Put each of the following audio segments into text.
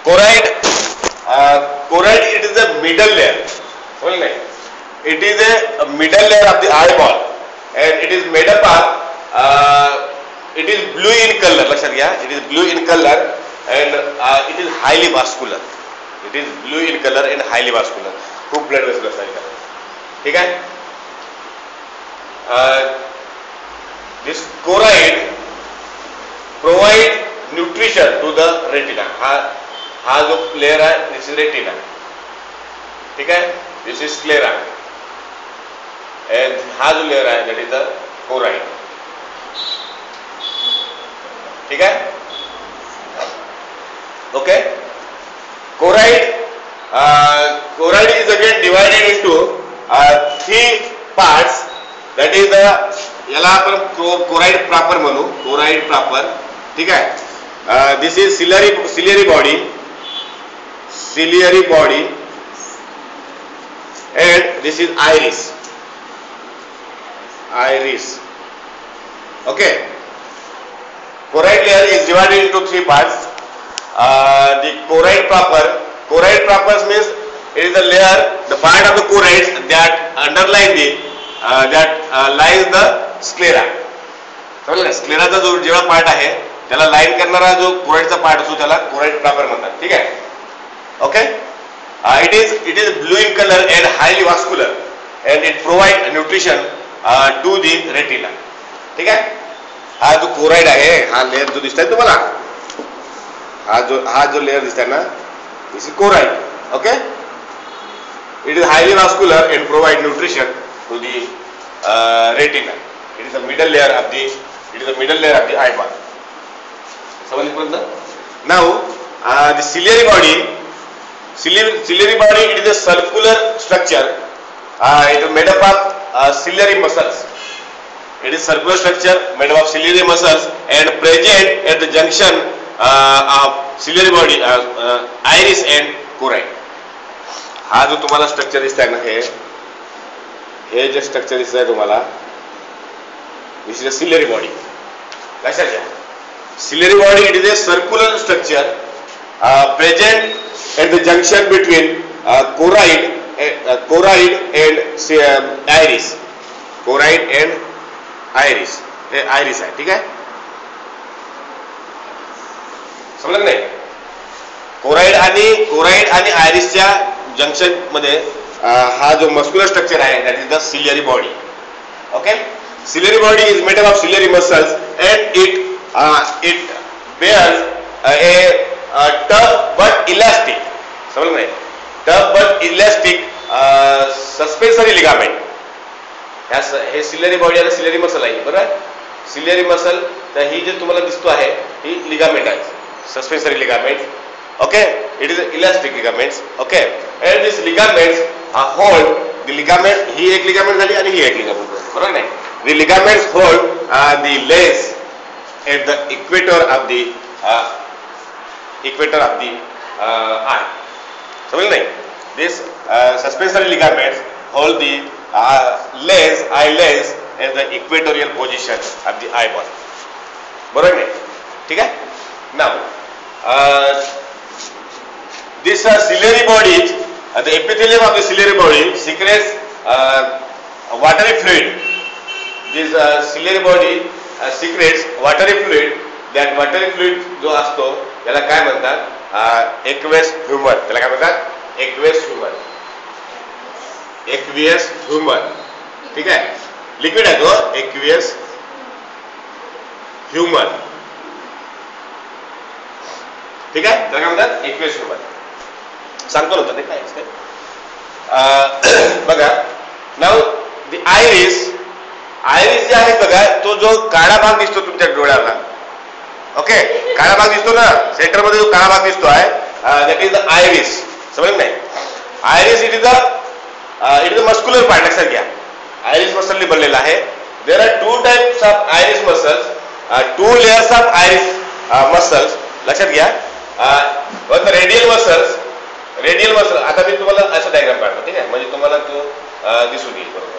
Choroid, choroid, it is a middle layer. It is a middle layer of the eyeball, and it is made up of. It is blue in color. It is blue in color, and it is highly vascular. It is blue in color and highly vascular. खूप blood vessels आहे. ठीक आहे. This choroid provide nutrition to the retina. हा जो layer आहे, this is retina. ठीक आहे. This is sclera, and हा जो लेयर आहे, that is the choroid. ठीक आहे. Okay. Choroid is again divided into 3 parts. That is the याला आपण choroid proper म्हणू. Choroid proper. ठीक आहे. This is ciliary body, and this is iris. Okay. Choroid layer is divided into 3 parts. The choroid proper means it is the layer, the part of the choroid that underline lies the sclera. समजलं? स्क्लेराचा जो जेवढा part आहे त्याला line करणारा जो choroidचा part असतो त्याला choroid proper म्हणतात. ठीक आहे. Okay. It is blue in color and highly vascular, and it provide nutrition to the retina. ठीक आहे. हा जो choroid आहे, हा लेयर जो दिसतोय तुम्हाला, हा जो लेयर दिसतोय ना, this is choroid. Okay. It is highly vascular and provide nutrition to the retina. It is the middle layer of the eyeball. Now the ciliary body, it is a circular structure. It is made up of ciliary muscles. It is circular structure made up of ciliary muscles and present at the junction of ciliary body, iris and choroid. हा जो तुम्हाला structure दिसतंय ना, हे जे structure दिसतंय तुम्हाला, this is a ciliary body. लक्षात घ्या. Ciliary body, it is a circular structure present at the junction between choroid and iris. Choroid and iris. हे iris आहे. ठीक आहे. समजलं नाही? choroid आणि irisच्या जंक्शन मध्ये हा जो मस्क्युलर स्ट्रक्चर आहे, that is the ciliary body. Okay. Ciliary body is made up of ciliary muscles, and it bears a tough but elastic. समजलं नाही? Tough but elastic suspensory ligament. हे ciliary body आणि ciliary muscle आहे. बरोबर? ciliary muscle, तर ही जे तुम्हाला दिसतो आहे ही ligament आहे, suspensory ligament. Okay, it is elastic ligaments. Okay, and these ligaments hold the ligament. ही एक ligament झाली आणि ही एक ligament झाली. बरोबर नाही? The ligaments hold the lens at the equator of the eye. समझ नहीं? This suspensory ligaments hold the eye lens at the equatorial position of the eyeball. बरोबर नहीं? ठीक है? Now, this ciliary body, the epithelium of the ciliary body secretes watery fluid. This ciliary body secretes watery fluid. That watery fluid जो असतो याला काय म्हणतात? Aqueous humor. त्याला काय म्हणतात? Aqueous humor. ठीक आहे? लिक्विड आहे तो aqueous humor. ठीक आहे? त्याला काय म्हणतात? Aqueous humor. सांगतो ना ते काय असते. बघा, नाउ द आयरिस जे आहे बघा, तो जो काळा भाग दिसतो तुमच्या डोळ्याला, ओके, काळा भाग दिसतो ना, सेंटर मध्ये जो काळा भाग दिसतो आहे, दॅट इज द आयरिस. समजलं नाही? Iris it is the muscular part. लक्षात घ्या, आयरिस मसलने बनलेला आहे. There are 2 types of iris muscles, 2 layers of iris muscles. लक्षात घ्या. वन द रेडियल मसल्स, आता मी तुम्हाला असं डायग्राम काढतो. ठीक आहे? म्हणजे तुम्हाला तो दिसून येईल. बरोबर,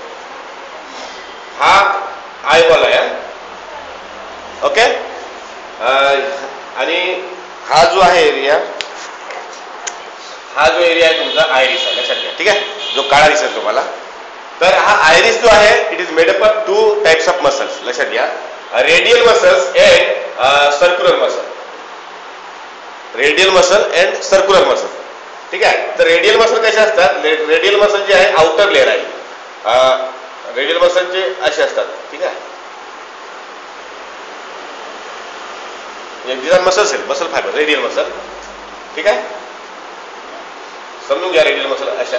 हा आयबॉल आहे. ओके, आणि हा जो आहे एरिया हा जो एरिया आहे तुमचा आयरिस आहे, लक्षात घ्या. ठीक आहे, जो काळा दिसत तुम्हाला. तर हा आयरिस जो आहे it is made up of 2 types of muscles. लक्षात घ्या, radial muscles and circular muscle. Radial muscle and circular muscle. ठीक आहे. तर रेडियल मसल कसे असतात? रेडियल मसल जे आहे आउटर लेअर आहे. रेडियल मसलचे असे असतात. ठीक आहे, मसल्स आहेत, मसल फायबर, रेडियल मसल. ठीक आहे, समजून घ्या. रेडियल मसल अशा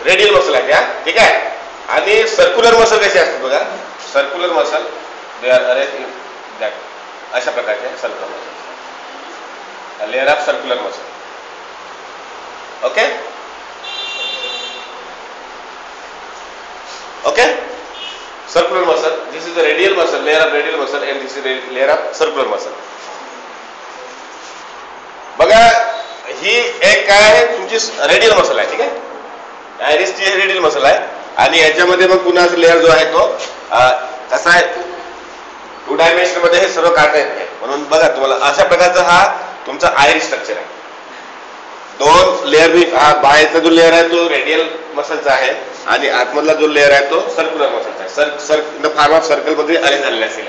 रेडियल मसल आहे त्या. ठीक आहे. आणि सर्क्युलर मसल कसे असतात बघा. Circular muscle they are arrange in that, अशा प्रकारचे circular muscle, layer of circular muscle. Okay okay. Circular muscle, this is the radial muscle, layer of radial muscle, and this is layer of circular muscle. बघा, ही एक काय आहे तुमची radial muscle आहे. ठीक आहे, आयरिसची रेडियल मसल आहे. आणि याच्यामध्ये मग पुन्हा लेअर जो आहे तो कसा आहे, 2 डायमेन्शन मध्ये हे सर्व काढता येत नाही. म्हणून बघा तुम्हाला अशा प्रकारचा हा तुमचा आयरिस स्ट्रक्चर आहे. 2 लेअर, हा बाहेरचा जो लेअर आहे तो रेडियल मसलचा आहे आणि आतमधला जो लेअर आहे तो सर्क्युलर मसलचा आहे. In the form of circle मध्ये अरेंज झालेला असेल.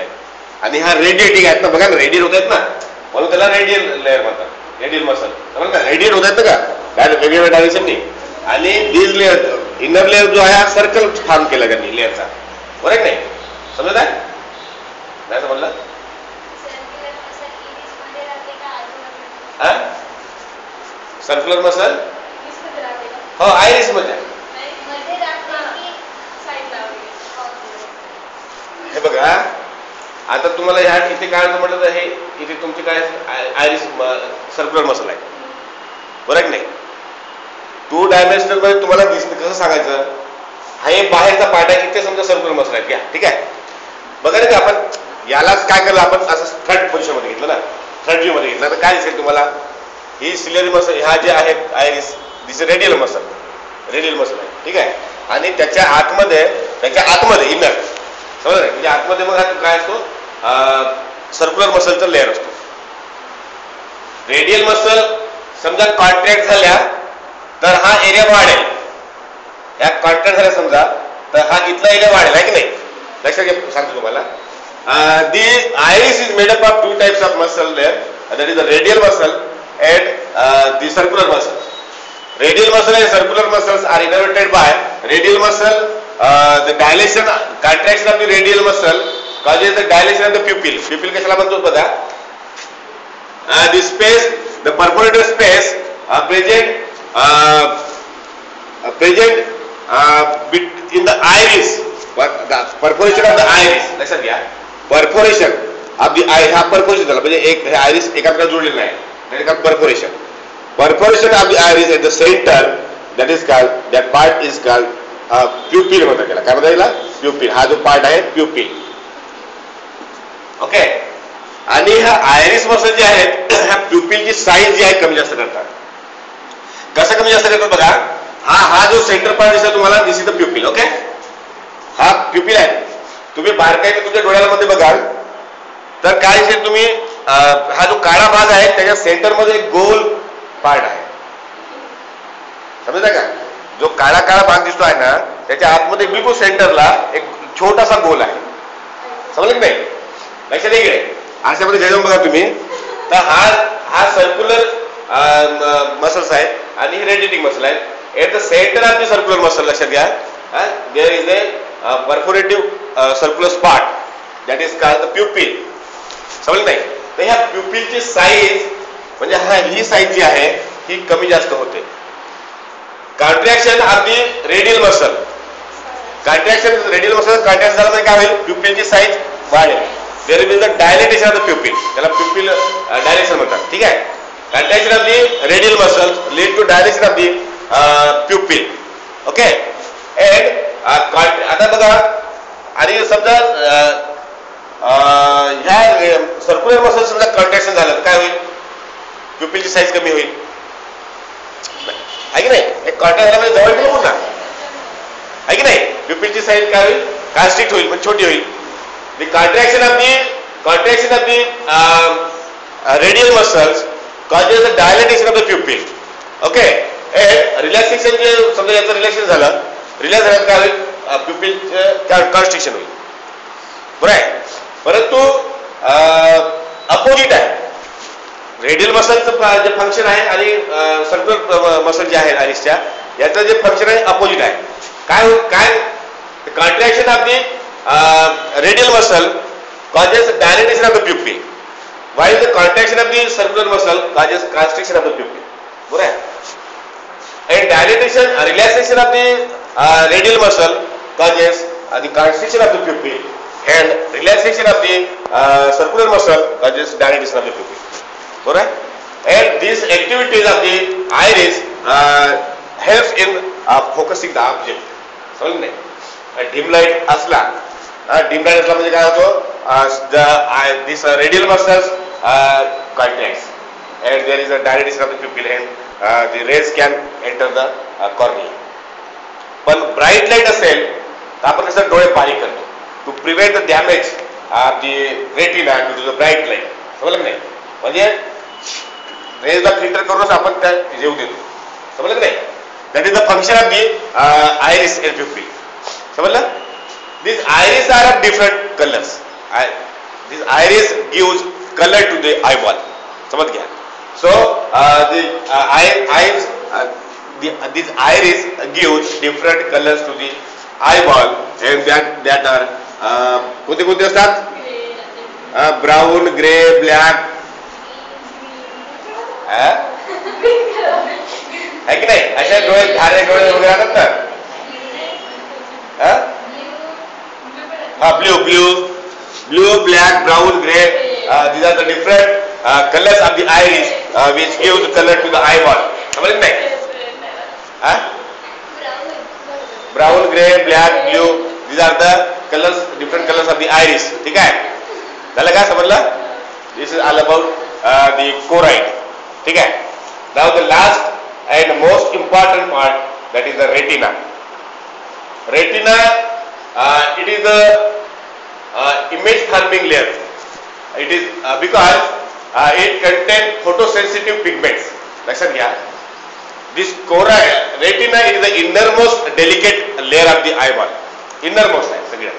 आणि हा रेडिएटिंग आहेत ना, बघा ना, रेडिएट होत आहेत ना, म्हणून त्याला रेडियल लेअर म्हणतात, रेडियल मसल. समज ना, रेडिएट होत आहेत ना का वेगवेगळ्या डायरेक्शननी. आणि दिस लेअर, इनर लेअर जो आहे हा सर्कल फॉर्म केला त्यांनी लेअरचा, बरोबर नाही? समजत आहे? नाही समजलं? सर्क्युलर मसल हो आयरिस मध्ये. हे बघा, आता तुम्हाला ह्या इथे काय म्हटलं तर हे इथे तुमची काय आयरिस सर्क्युलर मसल आहे, बरोबर नाही? 2 डायमेन्शनल मध्ये तुम्हाला दिसणं कसं सांगायचं, हा एक बाहेरचा पार्ट आहे, इथे समजा सर्क्युलर मसल आहे. ठीक आहे, बघा ना, आपण यालाच काय केलं, आपण असं थर्ड पोझिशन मध्ये घेतलं ना, थर्ड व्ह्यू मध्ये घेतलं तर काय दिसेल तुम्हाला, ही सिलियरी मसल, ह्या जे आहे आयरिस, दिस रेडियल मसल, रेडियल मसल आहे. ठीक आहे, आणि त्याच्या आतमध्ये इनर, समजा म्हणजे आतमध्ये मग काय असतो, सर्क्युलर मसलचा लेअर असतो. रेडियल मसल समजा कॉन्ट्रॅक्ट झाल्या तर हा एरिया वाढेल. या कॉन्ट्रॅक्ट झाल्या समजा तर हा इथला एरिया वाढेल, आहे की नाही? लक्षात घ्या, सांगतो तुम्हाला. The iris is made up of 2 types of muscle layer, that is the radial muscle and the circular muscle. Radial muscle and circular muscles are innervated by radial muscle. The dilation, contraction of the radial muscle causes the dilation of the pupil. Pupil कशाला म्हणतो बघा, the space, the perforated space present in the iris. The perforation of the iris. लक्षात घ्या, perforation of the eye, हा perforation झाला म्हणजे एक हे iris एकाकडे जोडलेला आहे. Perforation of the iris at the center, that part is called pupil म्हणतात त्याला. काय म्हणतात त्याला? प्युपिल. हा जो पार्ट आहे प्युपिल. ओके. आणि हा आयरिस मसल जे आहेत ह्या प्युपिलची साईज जी आहे कमी जास्त करतात. कसं कमी जास्त करतात बघा, हा जो सेंटर पार्ट दिसतो तुम्हाला, दिस इज द प्युपिल. ओके, हा प्युपिल आहे. तुम्ही बारकाईने तुमच्या डोळ्यामध्ये बघाल तर काय दिसेल, तुम्ही हा जो काळा भाग आहे त्याच्या सेंटर मध्ये एक गोल पार्ट आहे, समजता का? जो काळा भाग दिसतो आहे ना त्याच्या आतमध्ये बिलकुल सेंटरला एक छोटासा गोल आहे, समजलं की नाही? लक्षात इकडे अशामध्ये घेऊन बघा तुम्ही, तर हा सर्क्युलर मसल्स आहे आणि ही रेडिएटिंग मसल आहे. At the centre of the circular muscle, लक्षात घ्या, there is a perforative circular spot that is called the pupil. समजलं नाही? तर ह्या प्युपिलची साईज म्हणजे ही साईज जी आहे ही कमी जास्त होते. Contraction of the radial muscle, radial muscle contract झाला म्हणजे काय होईल, प्युपिलची साईज वाढेल. There will the dilatation of the pupil, त्याला प्युपिल डायलेशन म्हणतात. ठीक आहे, contraction of the radial muscle lead to dilation of the pupil. Okay, आता बघा, आणि समजा ह्या सर्क्युलर मसल समजा कॉन्ट्रॅक्शन झालं तर काय होईल, प्युपिलची साईज कमी होईल, आहे की नाही? एक कॉन्ट्रॅक्ट झाला म्हणजे जवळ गेलो पुन्हा, आहे की नाही? प्युपिलची साईज काय होईल, कॉन्स्ट्रिक्ट होईल, म्हणजे छोटी होईल. the contraction of the radial muscles causes the dilatation of the pupil. Okay, and relaxation जे समजा याचं रिलॅक्सेशन झालं, रिलॅक्स झाल्यात काय होईल, प्युपिल कॉन्स्ट्रिक्शन होईल, बरं आहे. परंतु अपोजिट आहे, रेडियल मसलचं जे फंक्शन आहे आणि सर्क्युलर मसल जे आहे आयरिसच्या याचं जे फंक्शन आहे अपोजिट आहे. काय contraction of the radial muscle causes dilatation of the pupil, while the contraction of the circular muscle causes constriction of the pupil. बरोबर आहे. And dilatation, relaxation of the radial muscle causes the constriction of the pupil, and relaxation of the circular muscle causes dilatation of the pupil. बरोबर आहे. And these activities of the iris helps in focusing the object. समजलं नाही. dim light असला, dim light असला म्हणजे काय होतो, this radial muscles contracts and there is a dilatation of the pupil and the rays can enter the cornea. पण bright light असेल तर आपण कसं डोळे बारीक करतो to prevent the damage of the retina due to the bright light. समजलं नाही, म्हणजे रेजला फिल्टर करूनच आपण त्या जेव देतो. समजलं नाही. that is the function of the iris and pupil. समजलं. These iris are of different colors. This iris gives color to the eyeball. समझ गया. So this iris gives different colors to the eyeball, and that are कोणते कोणते असतात, brown, grey, black, है की नाही. अशा डोळे, धारे डोळे वगैरे असतात ना. Blue, black, brown, grey. These are the different colors of the iris which gives color to the eyeball. समझ नहीं. Brown, grey, black, blue. These are the colors, different colors of the iris. ठीक है. झालं का समजलं? This is all about the choroid. ठीक है. Now the last and most important part, that is the retina. Retina, it is the image forming layer. It is because it contains photosensitive pigments. लक्षात घ्या. This choroid, retina is the innermost delicate layer of the eyeball. Innermost आहे सगळ्यात,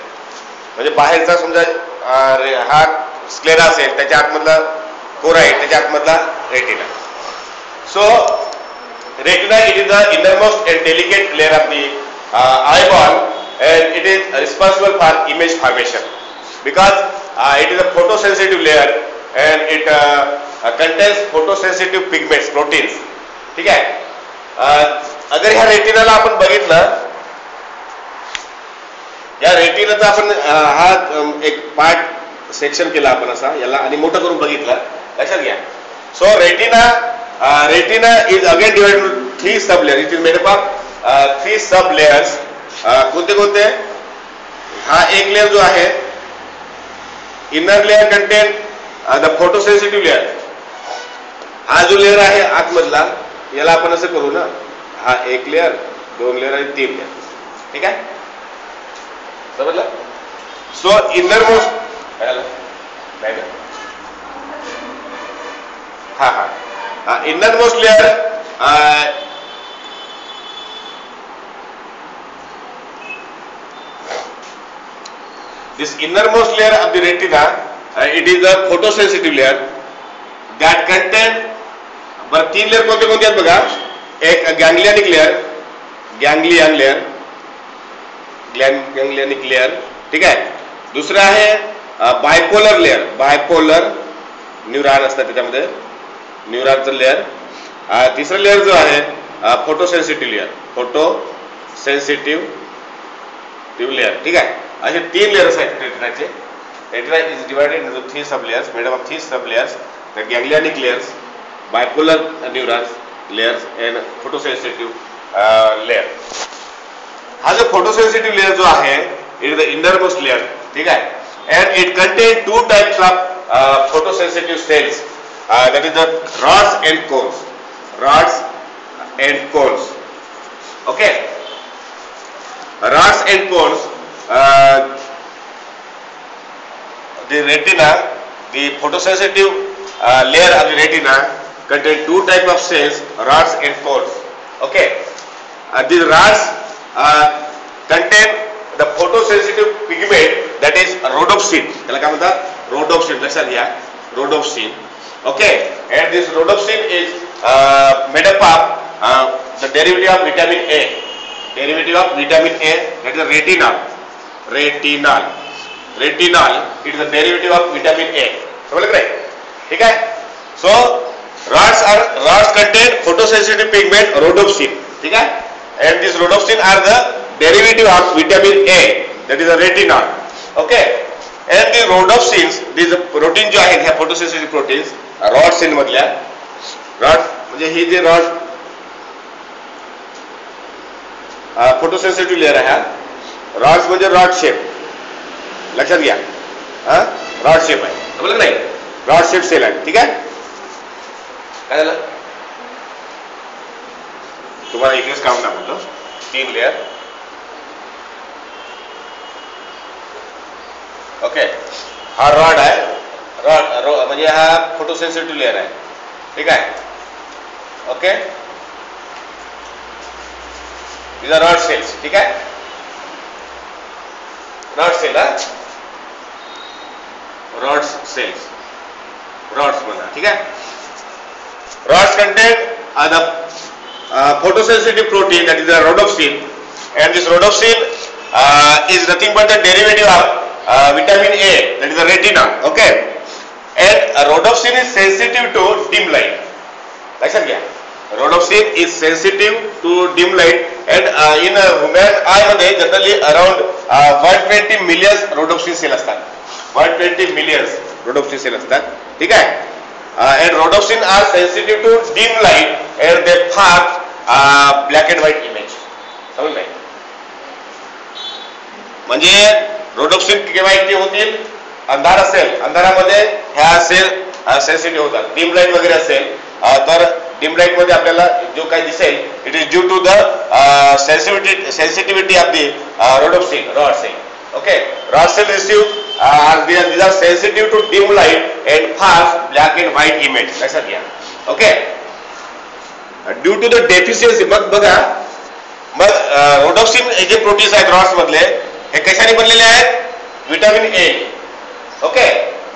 म्हणजे बाहेरचा समजा हा sclera असेल त्याच्या आतमधला choroid, त्याच्या आतमधला retina. So retina, it is the innermost and delicate layer of the eyeball, and it is responsible for image formation because it is a photosensitive layer and it contains photosensitive pigments, proteins. ठीक आहे. अगर ह्या रेटिनाला आपण बघितलं, या रेटिनाचा आपण हा एक पार्ट सेक्शन केला आपण असा याला आणि मोठं करून बघितलं. लक्षात घ्या. So retina is again divided into 3 sub layer. It is made up of 3 sub layers. कोणते कोणते. हा एक लेयर जो आहे, inner layer contain the photosensitive layer. हा जो लेयर आहे आतमधला याला आपण असं करू ना, हा एक लेयर, 2 लेयर आणि 3 लेयर. ठीक आहे. समजलं. सो इनर मोस्ट हा inner most layer this innermost layer of the retina, it is a photosensitive layer that contain, बरं 3 लेयर कोणते कोणते आहेत बघा. एक गॅंग्लियनिक लेयर, गॅंग्लियनिक लेयर. ठीक आहे. दुसरं आहे बायपोलर लेयर, बायपोलर न्यूरॉन असतात त्याच्यामध्ये, न्यूरॉनचं लेयर. तिसरं लेयर जो आहे फोटोसेन्सिटिव्ह लेयर, फोटोसेन्सिटिव्ह लेयर. ठीक आहे. असे 3 लेयर्स आहेत रेटिनाचे. Retina is divided into 3 sub layers made up of 3 sub layers, the ganglionic layers, bipolar neurons layers and photosensitive layer. हा जो फोटोसेन्सिटिव्ह लेयर जो आहे, it is the innermost layer. ठीक आहे. And it contain 2 types of photosensitive cells, that is the rods and cones. Rods and cones. Okay. Rods and cones. the retina, the photosensitive layer of the retina contain two type of cells, rods and cones. Okay, these rods contain the photosensitive pigment, that is rhodopsin. त्याला काय म्हणतात? Rhodopsin. लक्षात घ्या, rhodopsin. Okay, and this rhodopsin is made up of the derivative of vitamin A. Derivative of vitamin A, that is retinol. Retinol, it is a derivative of vitamin A. समझ गए? ठीक है? So rods contain photosensitive pigment rhodopsin. ठीक है? And this rhodopsin are the derivative of vitamin A, that is a retinol. Okay? And the rhodopsins, these protein जो आहेत ह्या photosensitive proteins, rod cell मधल्या, rod म्हणजे ही जे rod फोटोसेन्सिटिव्ह लेअर आहे, rods म्हणजे रॉड शेप. लक्षात घ्या, रॉड शेप आहे, समजलं नाही? रॉड शेप सेल आहे. ठीक आहे? काय झालं? तुम्हाला एकच काम दाखवतो. 3 लेअर. ओके, हा रॉड आहे, रॉड म्हणजे हा फोटोसेन्सिटिव्ह लेअर आहे. ठीक आहे? Okay, these are rod cells. ठीक है? rod cell, rod cells, rods बना. ठीक है? rods contain the photosensitive protein, that is the rhodopsin, and this rhodopsin is nothing but the derivative of vitamin A, that is the retinol. Okay, and rhodopsin is sensitive to dim light. लक्षात घ्या, rhodopsin is sensitive to dim light, and in a human eye मध्ये generally around 120 million rhodopsin cell असतात. 120 million rhodopsin cell असतात. ठीक आहे? And rhodopsin are sensitive to dim light and they form black and white image. समजलं नाही? म्हणजे rhodopsin केव्हा active होतील? अंधार असेल, अंधारामध्ये ह्या सेल सेन्सिटिव्ह होतात. डिम लाईट वगैरे असेल तर डिम लाईट मध्ये आपल्याला जो काही दिसेल, it is due to the sensitivity of the rhodopsin, rod cell. Okay, rod cell receive these are sensitive to dim light and form black and white image. लक्षात घ्या. Okay, due to the deficiency. मग बघा, मग rhodopsin हे जे proteins आहेत rods मधले, हे कशाने बनलेले आहेत? Vitamin A. ओके,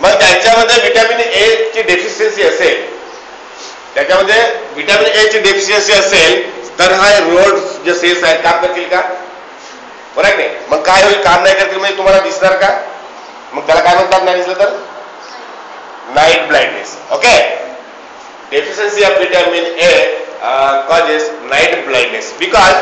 मग त्याच्यामध्ये विटामिन ए ची डेफिशियन्सी असेल, त्याच्यामध्ये विटामिन ए ची डेफिशियन्सी असेल तर हा रोड जे सेल्स आहेत काम करतील का? बरोबर आहे नाही? मग काय होईल? काम नाही करतील म्हणजे तुम्हाला दिसणार का? मग त्याला काय म्हणतात नाही दिसलं तर? Night blindness. Okay, deficiency of vitamin A causes night blindness because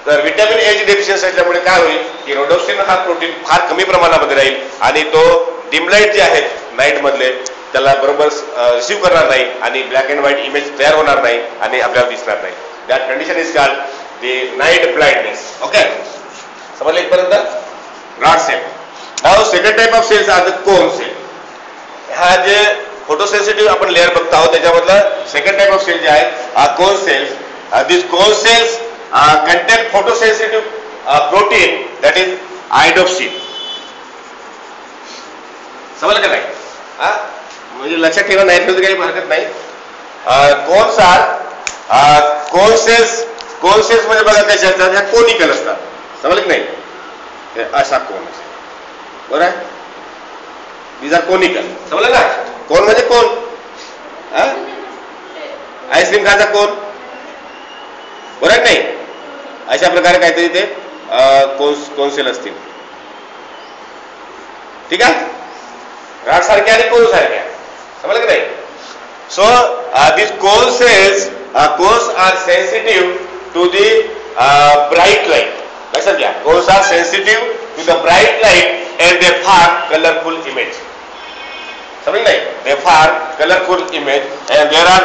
तर विटामिन ए ची डेफिशियन्सी असल्यामुळे काय होईल की rhodopsin हा प्रोटीन फार कमी प्रमाणामध्ये राहील आणि तो डिम लाईट जे आहेत नाईट मधले त्याला बरोबर रिसीव्ह करणार नाही आणि ब्लॅक अँड व्हाईट इमेज तयार होणार नाही आणि आपल्याला दिसणार नाही. That condition is called the night blindness. Okay, समजलं इथपर्यंत? Rod cell. Now second type of cells are the cone cell. हा जे फोटोसेन्सिटिव्ह आपण लेअर बघत आहोत त्याच्यामधला सेकंड टाइप ऑफ सेल जे आहे cone cells. This cone cells contain photosensitive protein, that is iodopsin. समजलं का नाही? म्हणजे लक्षात ठेवा, नाही ठेवलं काही हरकत नाही. कोन सेल्स म्हणजे बघा कशा असतात, ह्या कोनिकल असतात. समजलं की नाही? असा कोन असेल, बरोबर आहे? these are conical. समजलं ना? कोन म्हणजे कोण? आईस्क्रीम खायचा कोण? बरोबर नाही? अशा प्रकारे काहीतरी ते कोन सेल असतील. ठीक आहे? रॉड सारख्या आणि कोन सारख्या. समजलं की नाही? So this cone cells cones are sensitive to the bright light. लक्षात घ्या, cones are sensitive to the bright light and they form colourful image. समजलं नाही? They form colourful image and there are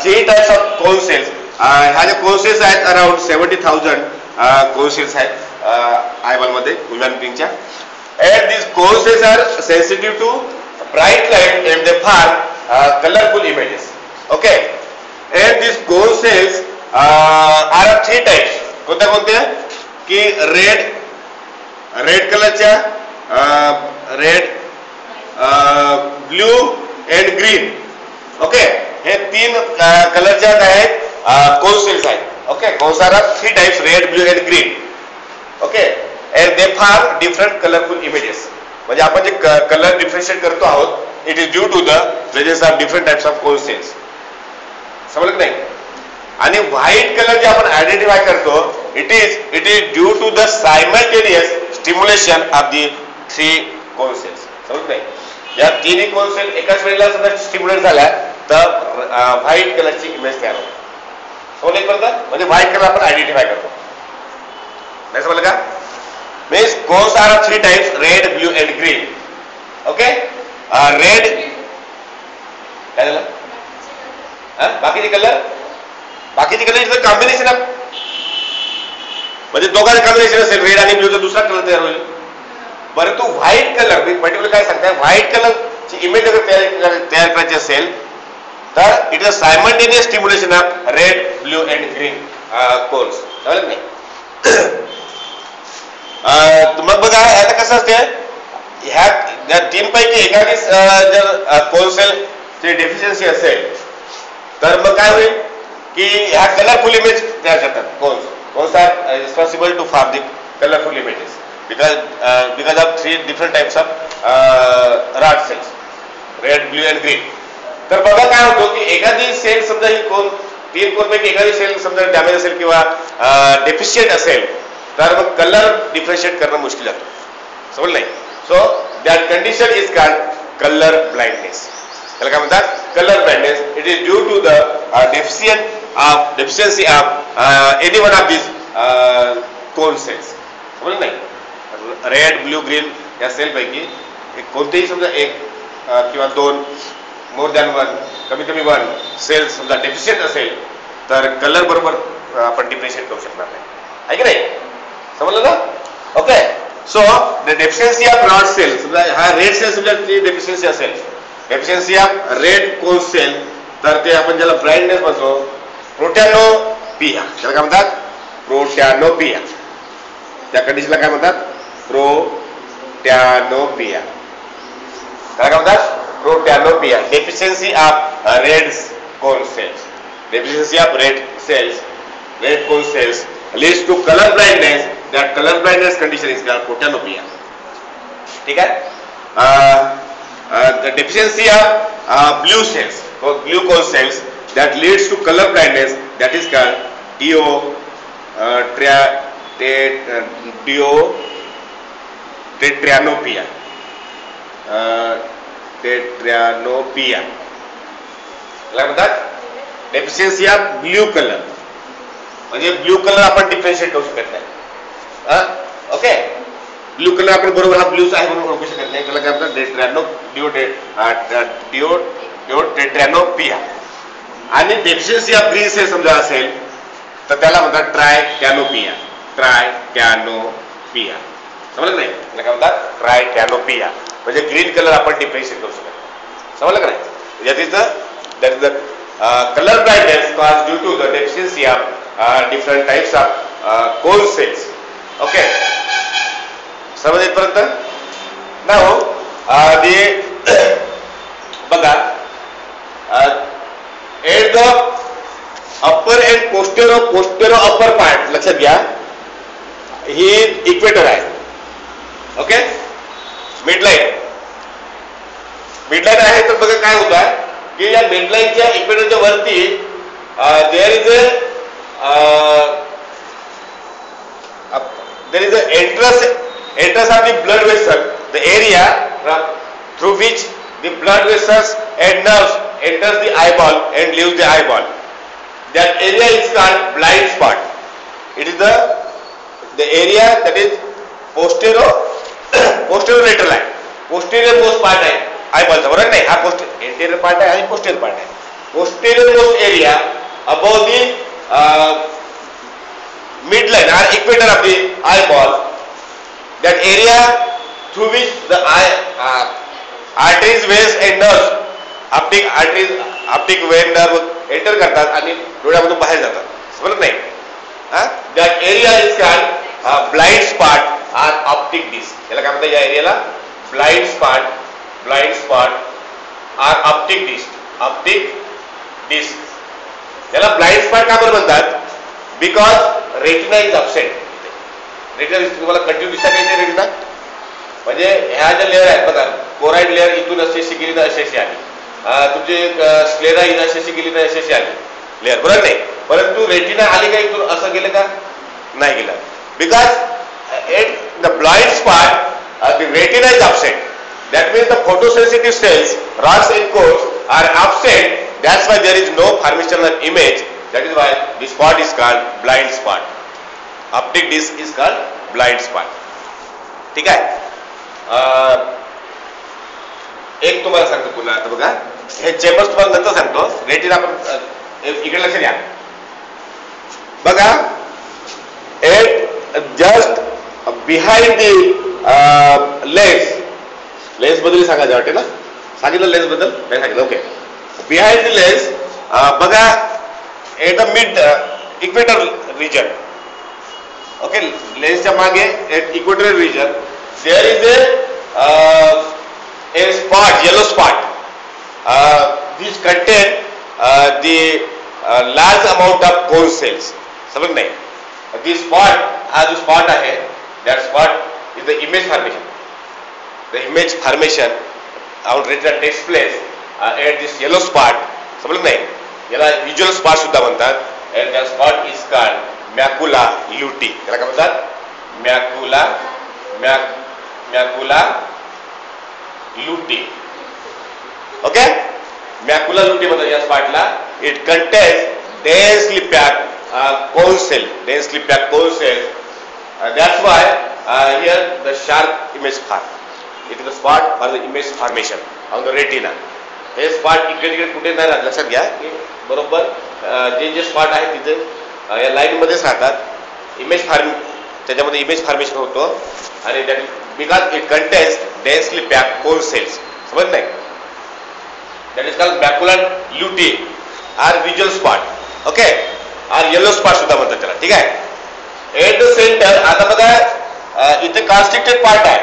3 types of cone cells. ह्या जे cone cells आहेत around 70,000 cone cells आहेत eyeball मध्ये human बीइंगच्या. and these cones cells are sensitive to bright light and they form colorful images. Okay, and these cone cells are of 3 types. कोणत्या कोणत्या? की red कलरच्या red blue and green. Okay, हे 3 कलरचे आहेत कोन सेल्स आहेत. Okay, cones are 3 types, red, blue and green. Okay, and they फार different colourful images. म्हणजे आपण जे कलर डिफरन्शिएट करतो आहोत, it is due to the presence of different types of cone cells. समजलं नाही? आणि व्हाईट कलर जे आपण आयडेंटिफाय करतो, it is due to the simultaneous stimulation of the 3 cone cells. समजलं नाही? या 3 कोन सेल एकाच वेळेला सुद्धा स्टिम्युलेट झाल्या तर व्हाईट कलरची इमेज तयार होते. समजलं पर्यंत? म्हणजे व्हाईट कलर आपण आयडेंटिफाय करतो. नाही समजलं का? Means cones are 3 types, red, blue and green. Okay, red काय झालं? बाकीचे colour is the combination of, म्हणजे दोघांचं कॉम्बिनेशन असेल, रेड आणि ब्ल्यूचा दुसरा कलर तयार होईल. बरं, तू व्हाईट कलर, मी पर्टिक्युलर काय सांगताय, व्हाईट कलरची इमेज जर तयार करायची असेल तर it is a simultaneous stimulation of red, blue and green cones. समजलं नाही? मग बघा आता कसं असते, ह्या 3 पैकी एखादी जर कोन सेल ची डेफिशियन्सी असेल तर मग काय होईल की ह्या कलरफुल इमेज तयार करतात. Cones are responsible to form the colourful images because of 3 different types of rod cells, red, blue and green. तर बघा काय होतं की एखादी सेल समजा ही 3 कोन पैकी एखादी सेल समजा डॅमेज असेल किंवा डेफिशियंट असेल तर मग कलर डिफरन्शिएट करणं मुश्किल जातं. समजलं नाही? So that condition is called colour blindness. त्याला काय म्हणतात? Colour blindness. It is due to the deficiency of any one of this cone cells. समजलं नाही? रेड, ब्ल्यू, ग्रीन या सेल पैकी कोणतेही समजा 1 किंवा 2, मोर दॅन 1, कमी 1 सेल समजा डेफिशियंट असेल तर कलर बरोबर आपण डिफरन्शिएट करू शकणार नाही. आहे की नाही? समजलं ना? Okay, so the deficiency of rod cell, समजा हा रेड सेल समजा डेफिशियन्सी असेल, deficiency of red cone cell, तर ते आपण ज्याला ब्लाइंडनेस म्हणतो, प्रोटॅनोपिया. त्याला काय म्हणतात? प्रोटॅनोपिया. त्या कंडिशनला काय म्हणतात? प्रोटॅनोपिया. काय म्हणतात? Protanopia. Deficiency of red cone cells, deficiency of red cone cells leads to color blindness. That color blindness condition is called protanopia. ठीक है? The deficiency of blue cells or blue cone cells that leads to color blindness, that is called tetranopia. Tetranopia. काय म्हणतात? Deficiency of blue colour. म्हणजे blue colour आपण differentiate करू शकत नाही. Okay, blue colour आपण बरोबर हा ब्ल्यूच आहे म्हणून ओळखू शकत नाही. त्याला काय म्हणतात? टेट्रॅनोपिया. आणि डेफिशियन्सी ऑफ ग्रीन सेल समजा असेल तर त्याला म्हणतात ट्रायटॅनोपिया. ट्रायटॅनोपिया. समजलं नाही? त्याला काय म्हणतात? ट्रायटॅनोपिया. म्हणजे ग्रीन कलर आपण डिफरन्शिएट करू शकत नाही. समजलं का नाही? that is the color blindness caused due to the deficiency of different types of cone cells. Okay, समज इथपर्यंत? now बघा at the upper and posterior upper part, लक्षात घ्या, ही इक्वेटर आहे. ओके, मिडलाईन आहे. तर बघा काय होत आहे की या मिडलाईनच्या इक्वेटरच्या वरती there is a entrance of the blood vessel, the area through which the blood vessels and nerves enters the eyeball and leaves the eyeball. That area is called blind spot. It is the area that is posterior lateral आहे. posterior most part आहे eyeball चा, बरोबर नाही? हा anterior part आहे आणि posterior part आहे. posterior most area above the midline or equator of the eyeball, that area through which the arteries, veins and nerves, optic vein nerve enter करतात आणि डोळ्यामधून बाहेर जातात. समजलं नाही? that area is called blind spot or optic disc. याला काय म्हणतात? या एरियाला blind spot blind spot are optic disc याला ब्लाइंड स्पॉट का बरं म्हणतात? Because retina is absent. Retina तुम्हाला कंटिन्यू दिसता का रेटिना? म्हणजे ह्या ज्या लेअर आहेत बघा, कोराइड लेअर इथून अशी गेली तर अशी आली, तुमची स्क्लेरा इथं अशी गेली तर अशी आली लेअर, बरोबर नाही? परंतु रेटिना आली का इथून असं गेलं का? नाही गेलं. Because the blind spot the retina is absent. That means the photosensitive cells, rods and cones are absent. That's why there is no formation of image. That is why the spot is called blind spot. Optic disc is called blind spot. ठीक आहे? एक तुम्हाला सांगतो पुन्हा, आता बघा हे chambers तुम्हाला नंतर सांगतो. रेटिना आपण इकडे लक्ष द्या बघा. एक जस्ट बिहाइंड दी लेन्स बद्दल सांगायचं वाटते ना? सांगितलं लेन्स बद्दल नाही सांगितलं? ओके. बिहाइंड द लेन्स बघा at the mid equator region, okay, लेन्सच्या मागे at equatorial region there is a spot, yellow spot. This contain the large amount of cone cells. समज नाही? दिस स्पॉट, हा जो स्पॉट आहे, that spot is the image formation. The image formation on retina takes place at this yellow spot. समजलं नाही? याला visual spot सुद्धा म्हणतात. And that spot is called macula lutea. याला काय म्हणतात? macula lutea. Okay? Macula lutea म्हणतात या स्पॉटला. It contains densely packed cone cell. Densely packed cone cells. That's why here the sharp image form. It is the spot for the image formation on the retina. हे spot इकडे तिकडे कुठे नाही राहत. लक्षात घ्या की बरोबर जे स्पॉट आहे तिथे या लाईन मध्येच राहतात. इमेज फॉर्म त्याच्यामध्ये इमेज फॉर्मेशन होतो आणि that because it contains densely packed cone cells. समज नाही? That is called macular lutea or visual spot. Okay, or yellow spot सुद्धा म्हणतात त्याला. ठीक आहे? एट द सेंटर, आता बघा इथे कॉन्स्ट्रिक्टेड पार्ट आहे.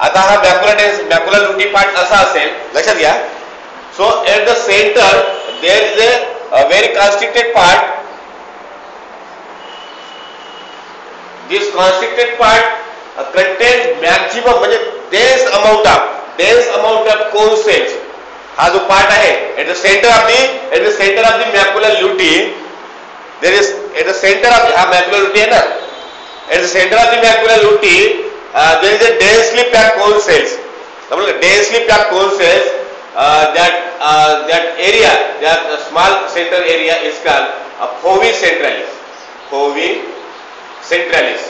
आता हा मॅक्युलर लुटी पार्ट असा असेल, लक्षात घ्या. So at the centre there is a very constricted part. This constricted part contain maximum म्हणजे dense amount of cone cells. हा जो पार्ट आहे at the centre of the macular lutea, there is at the center of the macular lutea na, at the center of the macular lutea there is a densely packed cone cells. Densely packed cone cells, that area, that small center area is called a foveal centralis. Foveal centralis.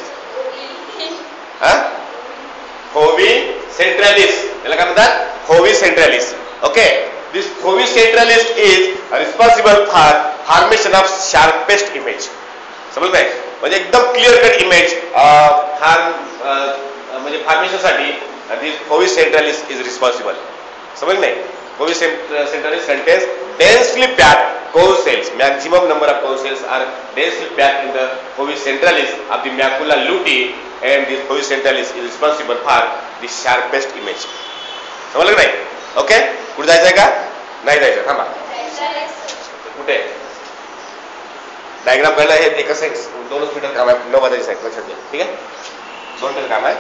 Foveal centralis. याला काय म्हणतात? Foveal centralis. Okay. This foveal centralis is responsible for formation of sharpest image. समजलं नाही? म्हणजे एकदम clear cut image म्हणजे formation साठी this foveal centralis is responsible. समजलं नाही? Foveal centralis contains densely packed cone cells. Maximum number of cone cells are densely packed in the foveal centralis of the macula lutea, and this foveal centralis is responsible for the sharpest image. समजलं नाही? Okay, कुठे जायचंय का? नाही जायचं, थांबा. कुठे diagram करायला हे एकच 2 मीटर काम आहे. 9 वाजायचं आहे. लक्षात घ्या. ठीक आहे? 2 मीटर काम आहे.